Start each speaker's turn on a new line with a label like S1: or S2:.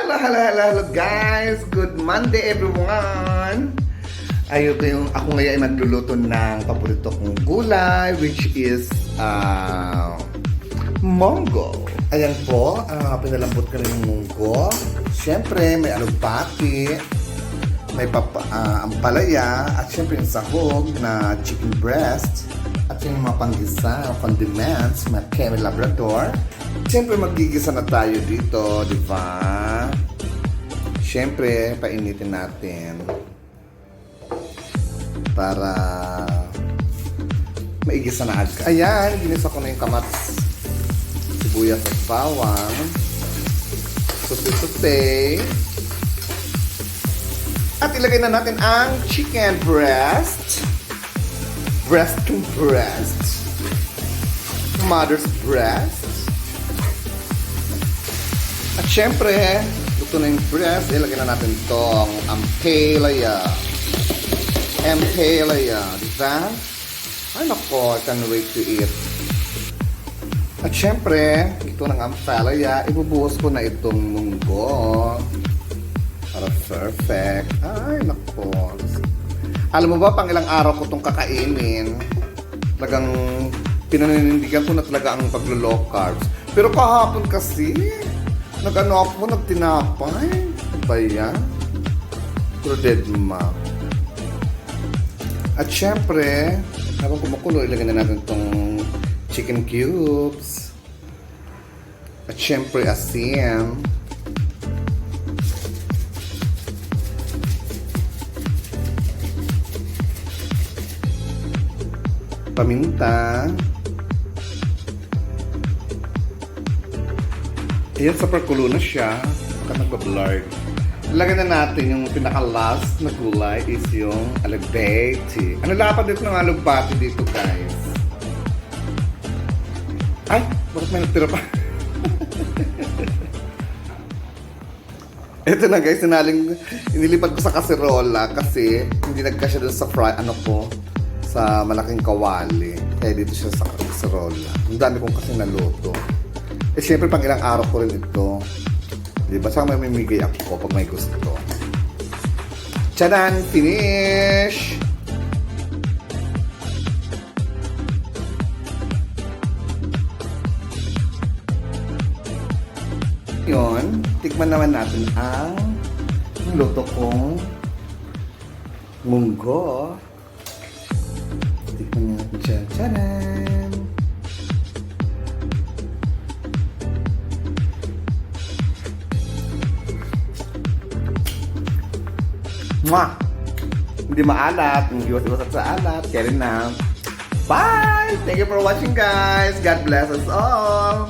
S1: Hello guys! Good Monday everyone! Ayun ko yung ako ngayon ay magluluto ng paborito kong gulay which is munggo. Ayan po, pinalambot ko rin yung munggo. Siyempre may alugbati, may ampalaya, at siyempre yung sahog na chicken breast, at yung mga panggisa, condiments, mga Kemi Labrador. Siyempre magigisa na tayo dito, di ba? Siyempre, painitin natin para maigisa na agad. Ayan, ginisa ko na yung kamatis, sibuyas at bawang. Sute-sute. At ilagay na natin ang chicken breast. Breast to breast. Mother's breast. At syempre, luto na yung breast, ilagay na natin itong ampalaya. Ampalaya, diba? Ay nako, I can't wait to eat. At syempre, ito ng ampalaya, ibubuhos ko na itong munggo. Para perfect. Ay nako. Alam mo ba, pang ilang araw ko itong kakainin. Talagang pinaninindigan ko na talaga ang paglo-low carbs. Pero kahapon kasi, nag-ano ako, nagtinapay. Ba yan? Trudedma. At syempre, habang kumukulo, ilagay na natin itong chicken cubes. At syempre, asin. Paminta. Ayan, sa perkulo na siya. Baka nagpa-blurred. Lagyan na natin yung pinaka-last na gulay is yung alugbati. Ano lapad dito ng alugbati dito, guys? Ay! Bakit may natira pa? Ito na guys, inilipad ko sa kaserola kasi hindi nagkasya dun sa fry, sa malaking kawali. Kaya dito siya sa kaserola. Ang dami kong kasi naluto. Eh, syempre, pang ilang araw ko rin ito. Diba? Saka may mamimigay ako pag may gusto. Tchadan! Finish! Yun, tikman naman natin ang luto kong munggo. Tikman natin siya. Tchadan! Mwah! Hindi maalat, hindi iwas-iwas sa alat. Kaya rin na. Bye! Thank you for watching guys. God bless us all.